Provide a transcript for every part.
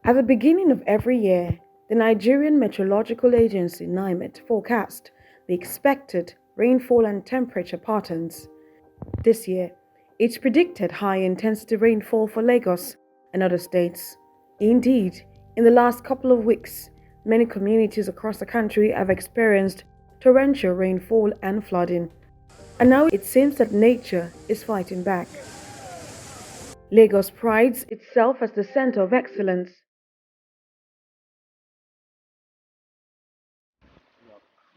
At the beginning of every year, the Nigerian Meteorological Agency (NIMET) forecast the expected rainfall and temperature patterns. This year, it predicted high-intensity rainfall for Lagos and other states. Indeed, in the last couple of weeks, many communities across the country have experienced torrential rainfall and flooding. And now it seems that nature is fighting back. Lagos prides itself as the center of excellence.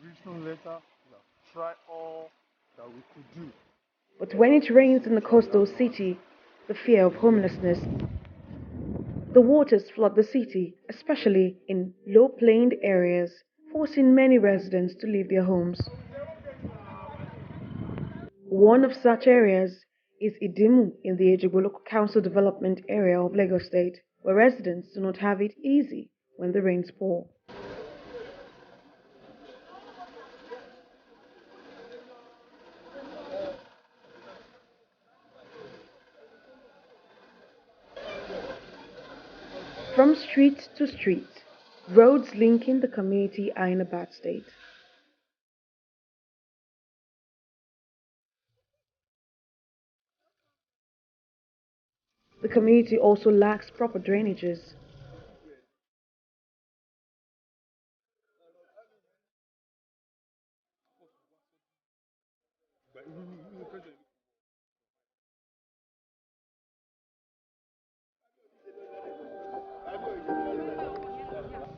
We have written letter, we have tried all that we could do. But when it rains in the coastal city, the fear of homelessness. The waters flood the city, especially in low-playing areas, forcing many residents to leave their homes. One of such areas is Idimu in the Ejigbo Local Council Development Area of Lagos State, where residents do not have it easy when the rains pour. From street to street, roads linking the community are in a bad state. The community also lacks proper drainages.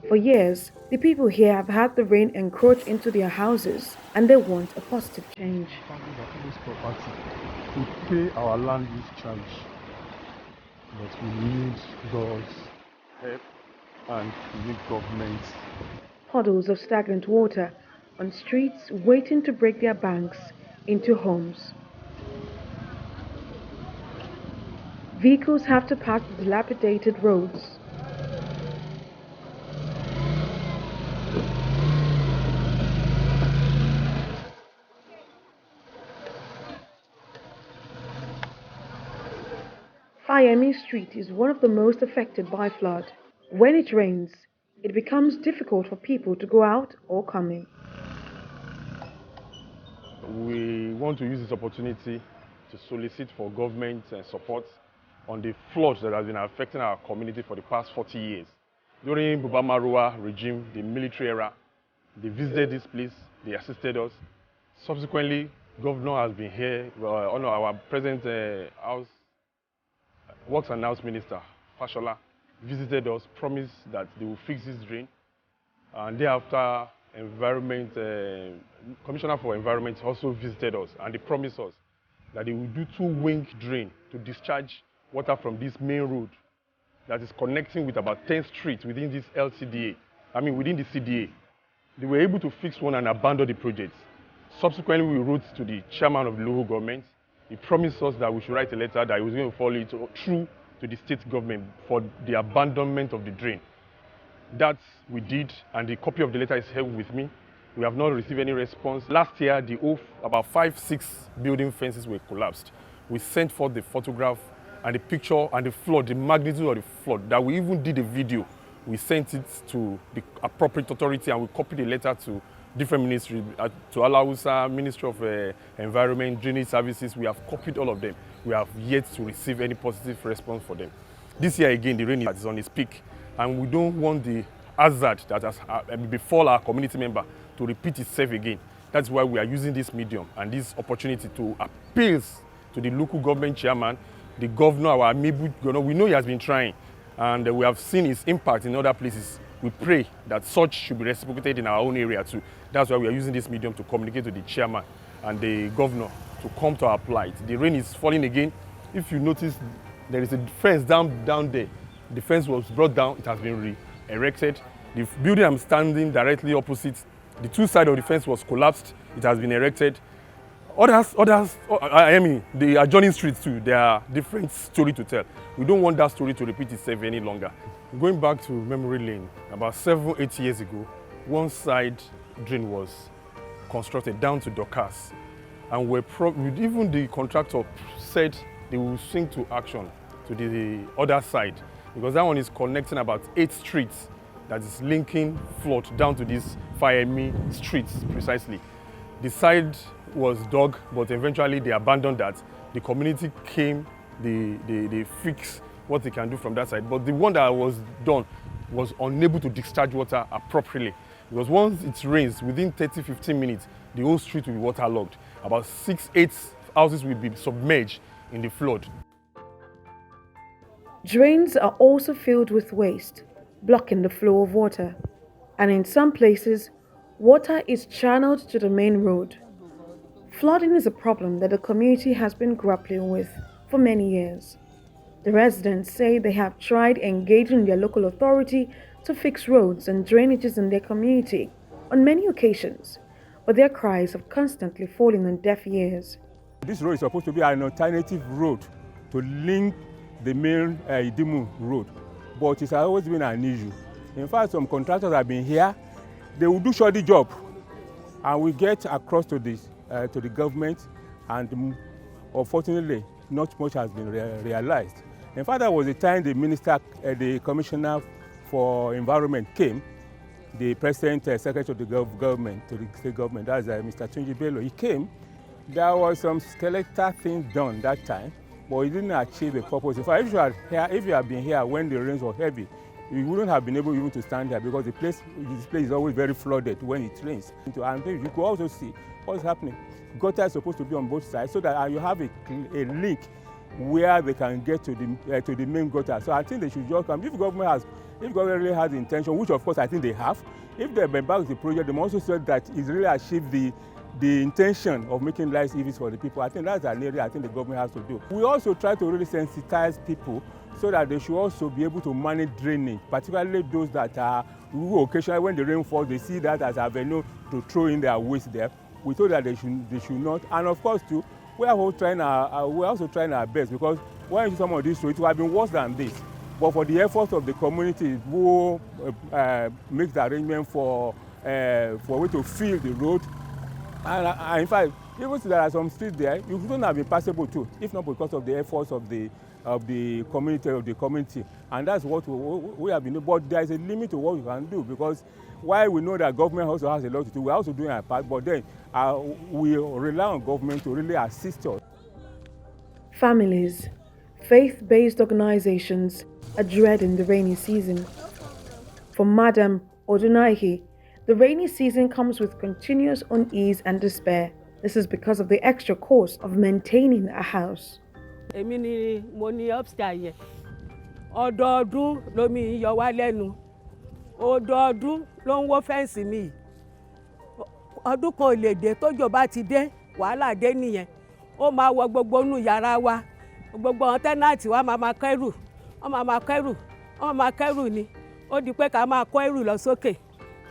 For years, the people here have had the rain encroach into their houses and they want a positive change. We pay our land use charge, but we need God's help and we need government. Puddles of stagnant water on streets waiting to break their banks into homes. Vehicles have to pass the dilapidated roads. Fayemi Street is one of the most affected by flood. When it rains, it becomes difficult for people to go out or come in. We want to use this opportunity to solicit for government support on the floods that have been affecting our community for the past 40 years. During Buba Marwa regime, the military era, they visited this place, they assisted us. Subsequently, governor has been here, our present house Works and House Minister, Fashola, visited us, promised that they will fix this drain. And thereafter, Commissioner for Environment also visited us, and they promised us that they will do two-wing drain to discharge water from this main road that is connecting with about 10 streets within this LCDA, within the CDA. They were able to fix one and abandon the project. Subsequently, we wrote to the chairman of the local government. He promised us that we should write a letter that he was going to follow it through to the state government for the abandonment of the drain. That we did, and the copy of the letter is here with me. We have not received any response. Last year, about 5-6 building fences were collapsed. We sent forth the photograph and the picture and the flood, the magnitude of the flood, that we even did a video. We sent it to the appropriate authority and we copied the letter to different ministries, to Alausa, Ministry of Environment, Drainage Services. We have copied all of them. We have yet to receive any positive response for them. This year again, the rain is on its peak, and we don't want the hazard that has befall our community member to repeat itself again. That's why we are using this medium and this opportunity to appeal to the local government chairman, the governor, our amiable governor. We know he has been trying, and we have seen his impact in other places. We pray that such should be reciprocated in our own area too. That's why we are using this medium to communicate to the chairman and the governor to come to our plight. The rain is falling again. If you notice, there is a fence down there. The fence was brought down, it has been re-erected. The building I'm standing directly opposite, the two sides of the fence was collapsed, it has been erected. The adjoining streets too, there are different stories to tell. We don't want that story to repeat itself any longer. Going back to memory lane, about 7-8 years ago, one side drain was constructed down to Dorcas. And even the contractor said they will swing to action to the other side. because that one is connecting about 8 streets that is linking flood down to these Fayemi streets precisely. The side was dug, but eventually they abandoned that. The community came, they fixed what they can do from that side. But the one that was done was unable to discharge water appropriately. Because once it rains, within 30-15 minutes, the whole street will be waterlogged. About 6-8 houses will be submerged in the flood. Drains are also filled with waste, blocking the flow of water. And in some places, water is channeled to the main road. Flooding is a problem that the community has been grappling with for many years. The residents say they have tried engaging their local authority to fix roads and drainages in their community on many occasions, but their cries have constantly fallen on deaf ears. This road is supposed to be an alternative road to link the main Idimu road, but it has always been an issue. In fact, some contractors have been here, they will do shoddy job, and we get across to the government, and unfortunately, not much has been realized. In fact, that was the time the minister, the commissioner for environment came, the president, secretary of the government, to the state government, that's Mr. Tunji Bello. He came. There was some skeletal things done that time, but it didn't achieve the purpose. In fact, if you had been here when the rains were heavy, you wouldn't have been able even to stand here, because this place is always very flooded when it rains. And you could also see what's happening. Gutter is supposed to be on both sides so that you have a link where they can get to the main gutter. So I think they should just come. If government really has the intention, which of course I think they have, if they embark the project, they must also say that it's really achieved the intention of making life easy for the people. I think that's an area I think the government has to do. We also try to really sensitize people so that they should also be able to manage drainage, particularly those that are who occasionally when the rain falls, they see that as an avenue to throw in their waste there. We thought that they should not. And of course too, we're also trying our best, because when you see some of these roads, it would have been worse than this. But for the efforts of the community who make the arrangement for a way to fill the road, and in fact, even there are some streets there, you wouldn't have been passable too, if not because of the efforts of the community. And that's what we have been doing. But there is a limit to what we can do, because while we know that government also has a lot to do, we're also doing our part, but then we rely on government to really assist us. Families, faith-based organizations are dreading the rainy season. For Madam Odunaihi, the rainy season comes with continuous unease and despair. This is because of the extra cost of maintaining a house. Èmi ni mo ní upstairs yẹn. Ọdọọdún lomi yọ wá lẹ́nu. Ọdọọdún ló ń wó fẹ́ǹsì mi. Ọdún kan ò lè dé tójò bá ti dé, wàhálà dé nìyẹn. Ó máa wọ gbogbo inú yàrá wa. Gbogbo àwọn tẹ́nàtì wa máa kẹ́rù. Wọ́n máa kẹ́rù ni. Ó di pé ká máa kó ẹrù lọ sókè.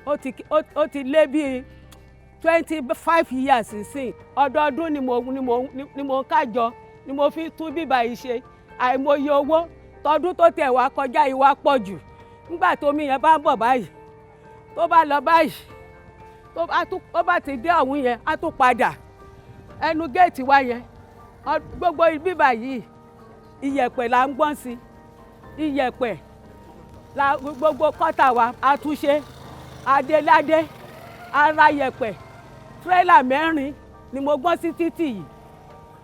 Ó ti lé bí 25 years sísìn. Ọdọọdún ni mo kájọ, ni mo fi tún bíbá yìí ṣe. Àìmọye owó tọdún tó tẹ̀ wá kọjá yìí wá pọ̀ jù. Nígbà tómi yẹn bá ń bọ̀ báyìí, tó bá lọ báyìí, tó bá ti dé ọ̀hún yẹn, á tún padà. Ẹnu géètì wa yẹn, gbogbo bíbá yìí, iyẹ̀pẹ̀ là ń gbọ́n sí. Iyẹ̀pẹ̀ la gbogbo kọ́tà wa àtúnṣe. Adéládé, ara yẹ̀pẹ̀, tírélà 4 ni mo gbọ́n sí títì yìí.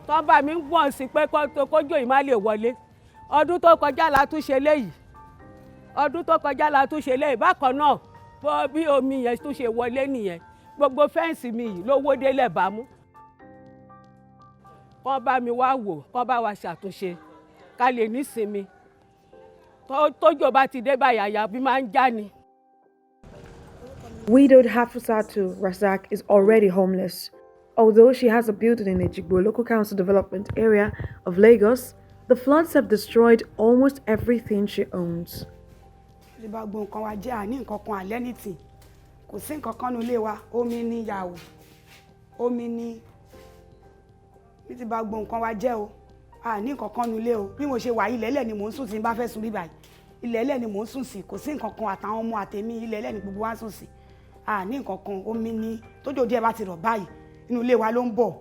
Tó bá mi ń gbọ́n sí pé kójò yìí má lè wọlé. Ọdún tó kọjá la tún ṣe léyìí. Bákan náà, bí omi yẹn tún ṣe wọlé nìyẹn. Gbogbo fẹ́ǹsì mi yìí ló wó délẹ̀ bámú. Kán bá mi wá wò, kán bá wa ṣàtúnṣe, ká lè nísinmi. Tójò bá ti dé báyìí, àyà bí máa ń já ni. Widowed Hafsatu Razak is already homeless. Although she has a building in Ejigbo local council development area of Lagos, the floods have destroyed almost everything she owns. Gbogbo nǹkan wa jẹ́ àní nǹkan kan àlẹ́ nìtì. Kò sí nǹkan kan nílé wa, omi ni yàwó. Omi ni bí ti bá gbogbo nǹkan wa jẹ́ o. Àní nǹkan kan nílé o. Bí mo ṣe wà ilẹ̀lẹ̀ ni mò ń sùn tí n bá fẹ́ sùn bí báyìí. Ilẹ̀lẹ̀ ni mò ń sùn sí. Kò sí nǹkan kan àtàwọn ọmọ àtèmi ilẹ̀lẹ̀ ni gbogbo wa sùn sí. Àní nǹkan kan omi ni tójò díẹ̀ bá ti rọ̀ báyìí. Inú ilé wa ló ń bọ̀.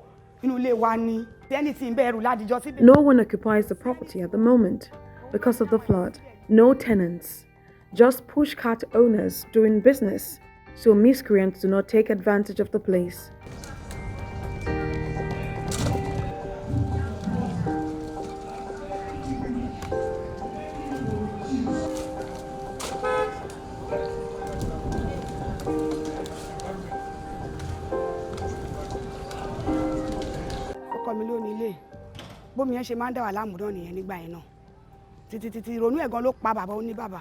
Inú ilé wa ni. Anything bẹ̀rù ládìjọ́ síbẹ̀. No one occupies the property at the moment because of the flood. No tenants, just pushcart owners doing business, so miscreants do not take advantage of the place. Ọkọ mi ló ní ilé bómi yẹn ṣe máa ń dá wà láàmú náà nìyẹn nígbà yẹn náà títí ronú ẹ̀ gan ló pa bàbá oní bàbá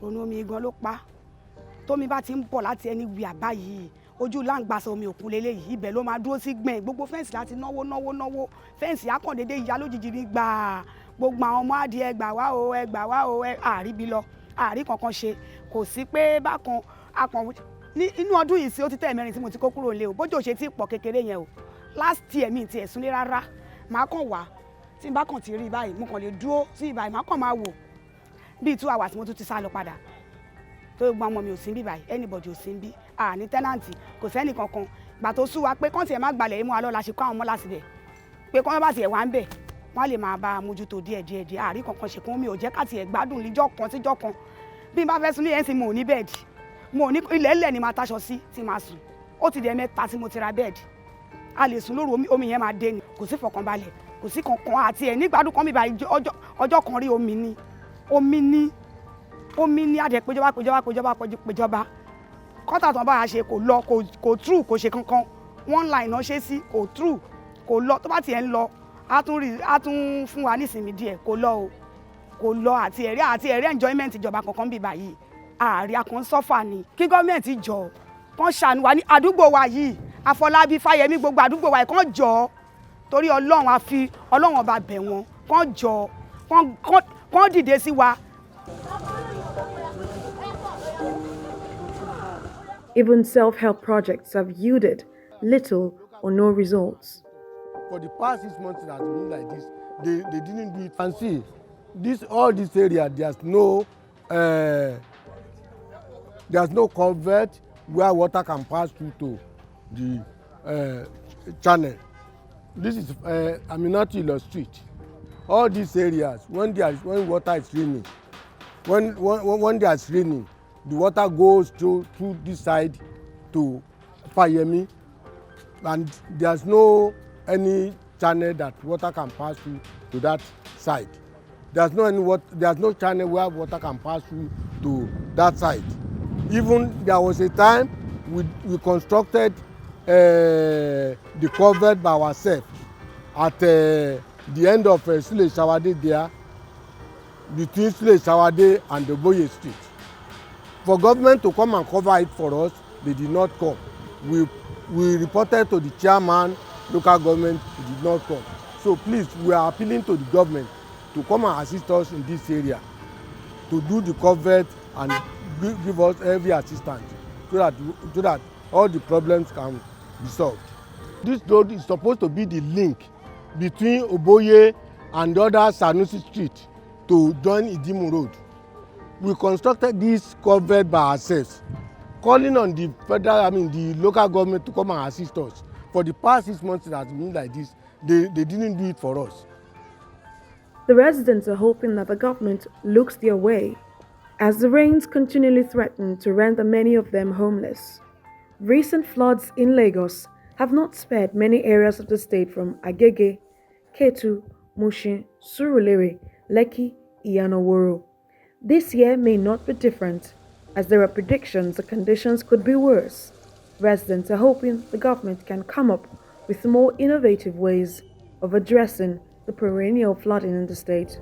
ronú omi gan ló pa tómi bá ti ń bọ̀ láti ẹni wí àbá yìí ojú láǹgbàsọ omi òkun lélẹ́yìí ibẹ̀ ló máa dúró sí gbẹ̀n gbogbo fẹ́ǹsì láti náwó fẹ́ǹsì akọ̀dédé ìyá lójijì ní gbà gbogbo àwọn ọmọ adìẹ ẹ gbà wá o àríbi lọ àrí kankan ṣe kò sí pé bákan akàn ní inú ọdún yìí sí ó ti tẹ́ mẹ́rin tí mo ti kó kúrò nílé o bójú ò ṣe tí pọ̀ kékeré yẹn o last year mi ti ẹ̀sùn lé rárá màá kàn wá tí n bá kàn ti rí báyìí mo kàn lè dúró sí ìbáyìí màá kàn máa wò bíi 2 hours mo tún ti sá lọ padà tó gbọ́n ọmọ mi ò sí bí báyìí anybody ò sí bí ní tẹ́nàntì kò sẹ́nì kankan gbà tó sú wa pé kọ́ńtì ẹ̀ má gbalẹ̀ yìí mú wa lọ́la ṣe kọ́ àwọn ọmọ láti bẹ̀ pé kọ́ bá tiẹ̀ wá ń bẹ̀ wọ́n á lè máa bá a mójútó díẹ̀ àrí kankan ṣe kún mi ò jẹ́ ká tiẹ̀ gbádùn níjọ́ kan síjọ́ kan bí n bá fẹ́ sùn ní ẹ̀sìn mo ò ní bẹ́ẹ̀dì mo ò ní ilẹ̀ ńlẹ̀ ni máa táṣọ sí tí máa sùn ó ti dẹ̀ mẹ́ta tí mo ti ra bẹ́ẹ̀dì a lè sùn lóru omi yẹn máa dé ni kò sí fọkànbalẹ̀ kò sí kankan àti ẹ̀ nígbàdùn kan bíbá ọjọ́ kan rí omi ní adẹ péjọba kọ́tà tán bá a ṣe kò lọ kò true kò ṣe kankan one line náà ṣe sí kò true kò lọ tó bá tiẹ̀ ń lọ á tún fún wa nísìnyí díẹ̀ kò lọ àti ẹ̀rí enjoyment ìjọba kankan bíbá yìí ààrẹ akàn sọ́fà ni kí gọ́ọ̀mẹ̀ntì jọ kán ṣàánú wa ní àdúgbò wa yìí Afọlábí Fáyẹmí gbogbo àdúgbò wa yìí kán jọ torí Ọlọ́run ọba bẹ̀ wọ́n kán jọ kán dìde sí wa. Even self-help projects have yielded little or no results. For the past 6 months it has been like this, they didn't do it. And see, all this area, there's no culvert where water can pass through to the channel. This is Aminatilo Street. All these areas, when water is raining, when there's raining, the water goes through this side to Fayemi, and there's no any channel that water can pass through to that side. There's no channel where water can pass through to that side. Even there was a time we constructed the culvert by ourselves at the end of Sule Shawade there, between Sule Shawade and the Boye Street. For government to come and cover it for us, they did not come. We reported to the chairman, local government, he did not come. So please, we are appealing to the government to come and assist us in this area, to do the culvert and give us every assistance so that all the problems can be solved. This road is supposed to be the link between Oboye and the other Sanusi Street to join Idimu Road. We constructed this culvert by ourselves, calling on the the local government to come and assist us. For the past 6 months it has been like this. They didn't do it for us. The residents are hoping that the government looks their way as the rains continually threaten to render many of them homeless. Recent floods in Lagos have not spared many areas of the state from Agege, Ketu, Mushin, Surulere, Lekki, Iyanoworo. This year may not be different, as there are predictions the conditions could be worse. Residents are hoping the government can come up with more innovative ways of addressing the perennial flooding in the state.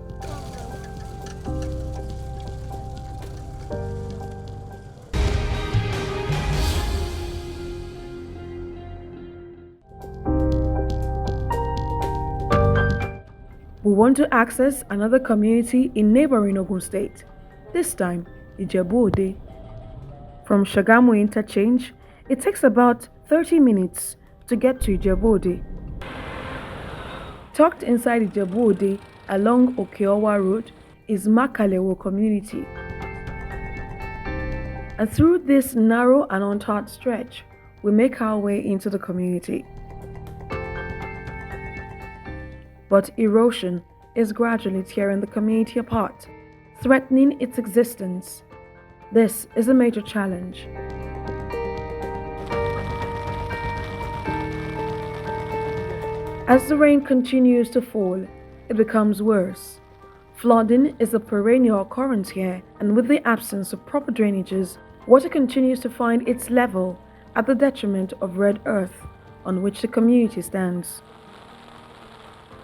We want to access another community in neighboring Ogun State, this time Ejigbo Ode. From Shagamu Interchange, it takes about 30 minutes to get to Ejigbo Ode. Tucked inside Ejigbo Ode along Okeowa Road is Makalewo community. And through this narrow and untarred stretch, we make our way into the community. But erosion is gradually tearing the community apart, threatening its existence. This is a major challenge. As the rain continues to fall, it becomes worse. Flooding is a perennial occurrence here, and with the absence of proper drainages, water continues to find its level at the detriment of red earth on which the community stands.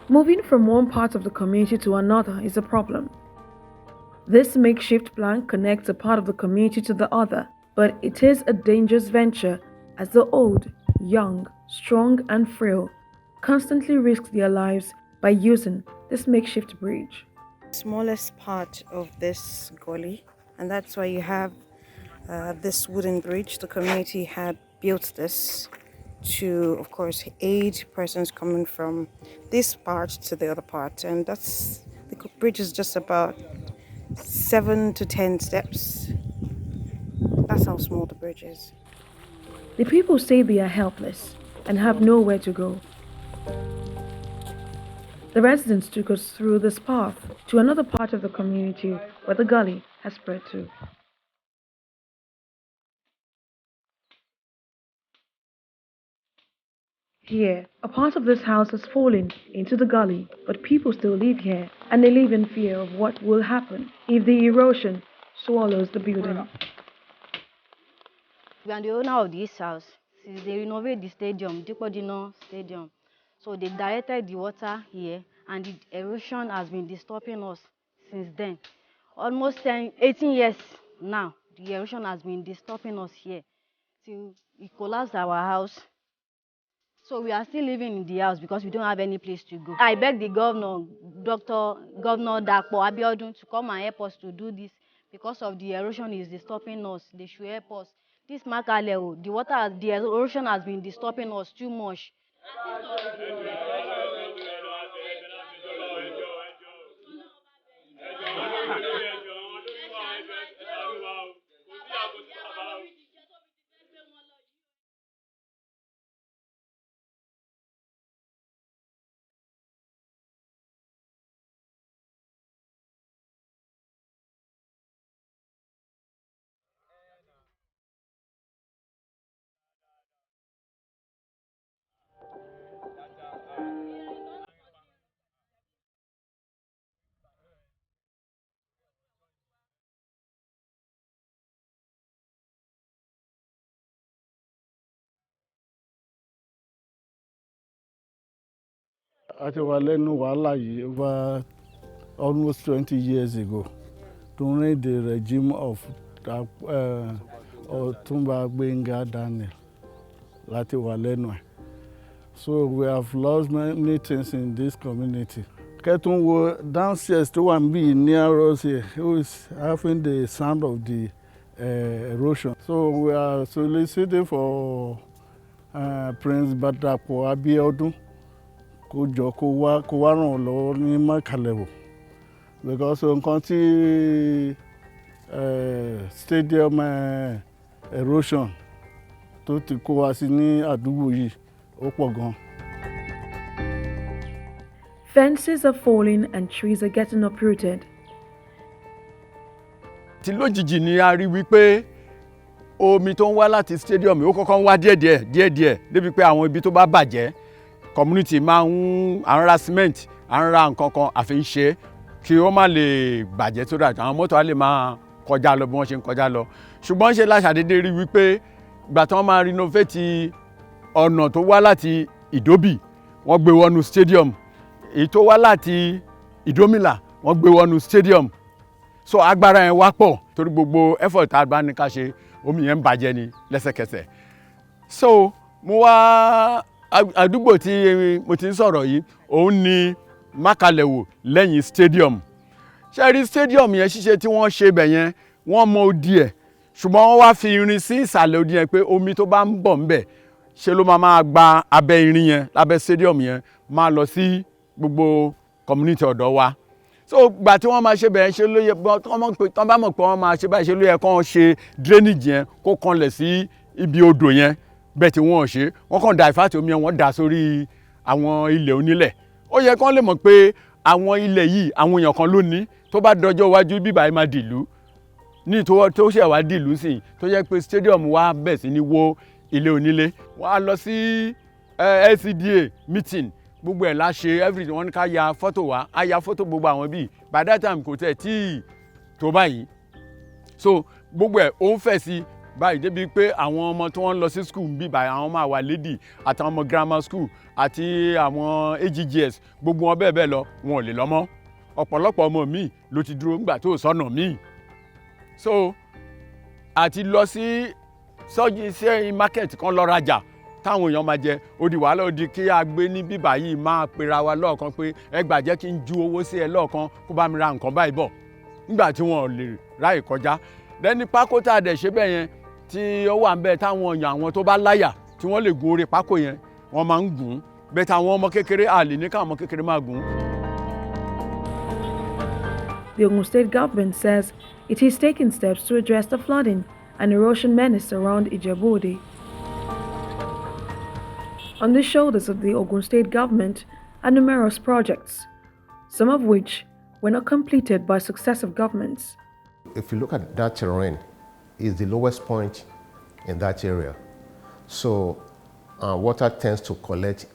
Moving from one part of the community to another is a problem. This makeshift plan connects a part of the community to the other, but it is a dangerous venture as the old, young, strong, and frail constantly risk their lives by using this makeshift bridge. Smallest part of this gully, and that's why you have this wooden bridge. The community had built this to, of course, aid persons coming from this part to the other part, and the bridge is just about 7 to 10 steps. That's how small the bridge is. The people say they are helpless and have nowhere to go. The residents took us through this path to another part of the community where the gully has spread to. Here, a part of this house has fallen into the gully, but people still live here, and they live in fear of what will happen if the erosion swallows the building. We are the owner of this house. Since they renovate the stadium, Dipodino Stadium, so they directed the water here, and the erosion has been disturbing us since then. Almost 18 years now, the erosion has been disturbing us here till it collapsed our house. So we are still living in the house because we don't have any place to go. I beg the governor, Governor Dapo Abiodun, to come and help us to do this because of the erosion is disturbing us. They should help us. This Makalewo, the erosion has been disturbing us too much. A ti wà lẹ́nu wàhálà yìí over almost 20 years ago during the regime of Ọ̀túnba Gbénga Daniel láti wà lẹ́nu ẹ̀. So we have lost many things in this community. Kẹ́tùn wo downstairs tó wà níbí near us here, who is having the sound of the erosion. So we are soliciting for Prince Dapo Abiodun kó jọ kó wá ràn lọ́wọ́ ní Makalewo because nǹkan tí stadium erosion tó ti kó wá sí ní àdúgbò yìí ó pọ̀ gan. Fences are falling and trees are getting uprooted. Tí lójijì ni a rí wípé omi tó ń wá láti stadium ó kọ́kọ́ ń wá díẹ̀díẹ̀ débi pé àwọn ibi tó bá bàjẹ́ community máa ń ra cement ra nǹkan kan àfi ń ṣe kí ó má lè bàjẹ́ tó dáa àwọn mọ́tò á lè máa kọjá lọ bí wọ́n ṣe ń kọjá lọ ṣùgbọ́n ṣe láṣàdédé rí wípé ìgbà tí wọ́n máa renovate ọ̀nà tó wá láti Ìdóbì wọ́n gbé wọnú stadium èyí tó wá láti Ìdómìlà wọ́n gbé wọnú stadium so agbára yẹn wá pọ̀ torí gbogbo effort tá a bá ní ká ṣe omi yẹn ń bàjẹ́ ní lẹ́sẹ̀kẹsẹ̀ so mo wá àdúgbò tí mo ti ń sọ̀rọ̀ yìí òun ni Makalewo lẹ́yìn stadium ṣe rí stadium yẹn ṣíṣe tí wọ́n ṣe bẹ̀ yẹn wọ́n mọ odi ẹ̀ ṣùgbọ́n wọ́n wá fi irin sí ìsàlẹ̀ odi yẹn pé omi tó bá ń bọ̀ ńbẹ̀ ṣe ló máa gba abẹ́ irin yẹn lábẹ́ stadium yẹn máa lọ sí gbogbo community ọ̀dọ̀ wa so gbà tí wọ́n máa ṣe bẹ̀ yẹn ṣe ló yẹ tán bá mọ̀ pé wọ́n máa ṣe báyìí ṣe ló yẹ kán ṣe drainage yẹn kó kanlẹ̀ sí ibi odò yẹn bẹ́ẹ̀ tí wọ́n ṣe wọ́n kàn da ìfàtí omi yẹn wọ́n dà sórí àwọn ilẹ̀ onílẹ̀ ó yẹ kán lè mọ̀ pé àwọn ilẹ̀ yìí àwọn èèyàn kan ló ní tó tó bá dọjọ́ iwájú bíbá yìí máa dìlú ní tó ṣẹ̀ wá dìlú sí tó jẹ́ pé stadium wa bẹ̀ sí ní wó ilé onílé. Wọ́n á lọ sí LCDA meeting gbogbo ẹ̀ la ṣe everything wọ́n ní ká ya fọ́tò wa á ya fọ́tò gbogbo àwọn bíi by that time kò tẹ̀ tí tó báyìí so gbogbo ẹ̀ ó ń fẹ̀ sí báyìí débi pé àwọn ọmọ tí wọ́n ń lọ sí school bíi báyìí àwọn ọmọ àwa lady àtàwọn ọmọ grammar school àti àwọn AGGS gbogbo wọn bẹ́ẹ̀ bẹ́ẹ̀ lọ wọn ò lè lọ mọ́ ọ̀pọ̀lọpọ̀ ọmọ míì ló ti dúró ńgbà tó sọ́nà míì so àti lọ sí sọ́jí sí market kan lọ rajà táwọn èèyàn máa jẹ ó di wàhálà ó di kí a gbé ní bíbá yìí máa pera wa lọ́ọ̀kan pé ẹ gbà jẹ́ kí n ju owó sí ẹ lọ́ọ̀kan kó bá mi ra nǹkan báyìí bọ̀ nígbà tí wọn ò lè ráyè kọjá lẹ́ni pákó tá a dẹ̀ ṣe bẹ́ẹ̀ yẹn tí ó wà ń bẹ̀ táwọn èèyàn àwọn tó bá láyà tí wọ́n lè gun orí pákó yẹn wọ́n máa ń gùn bẹ́ẹ̀ táwọn ọmọ kékeré àlè ní káwọn ọmọ kékeré máa gùn. The Ogun State government says it is taking steps to address the flooding and erosion menace around Ejigbo. On the shoulders of the Ogun State government are numerous projects, some of which were not completed by successive governments. If you look at that terrain, it's the lowest point in that area. So water tends to collect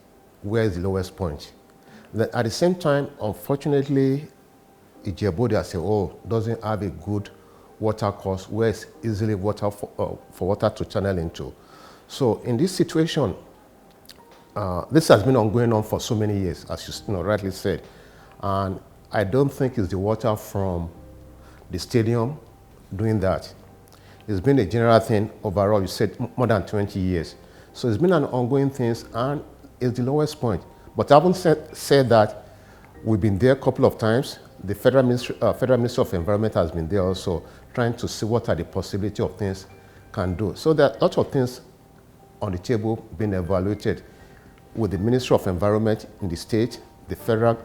where is the lowest point. Then at the same time, unfortunately, Ejigbo as a whole doesn't have a good water course where it's easily water for water to channel into. So in this situation, this has been ongoing on for so many years, as you rightly said. And I don't think it's the water from the stadium doing that. It's been a general thing overall, you said more than 20 years. So it's been an ongoing thing and it's the lowest point. But having said that, we've been there a couple of times. The Federal Ministry of Environment has been there also, trying to see what are the possibility of things can do. So there are lots of things on the table being evaluated with the Ministry of Environment in the state, the federal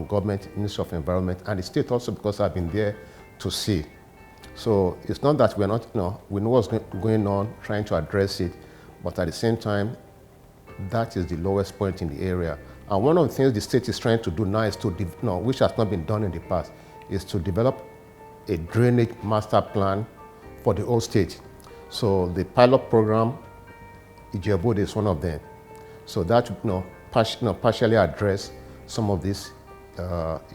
government, Ministry of Environment, and the state also, because I've been there to see. So it's not that we're not, we know what's going on, trying to address it, but at the same time, that is the lowest point in the area. And one of the things the state is trying to do now is to, which has not been done in the past, is to develop a drainage master plan for the whole state. So the pilot program, Ejigbo is one of them. So that partially address some of this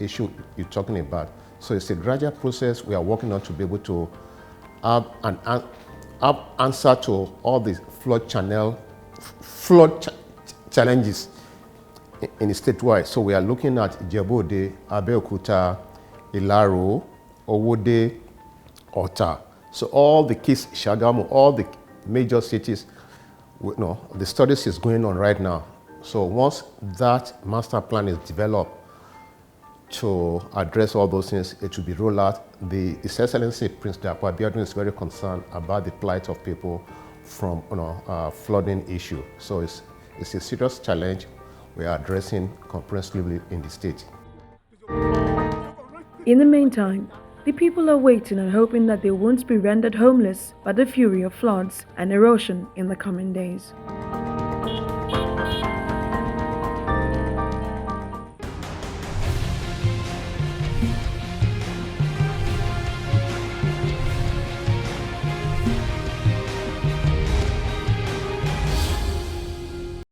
issue you're talking about. So it's a gradual process we are working on to be able to have an answer to all the flood challenges in the statewide. So we are looking at Ejigbo, Abeokuta, Ilaro, Owode, Ota. So all the keys, Shagamu, all the major cities, the studies is going on right now. So once that master plan is developed to address all those things, it will be rolled out. His Excellency Prince Dapo Abiodun is very concerned about the plight of people from flooding issue. So it's a serious challenge we are addressing comprehensively in the state. In the meantime, the people are waiting and hoping that they won't be rendered homeless by the fury of floods and erosion in the coming days.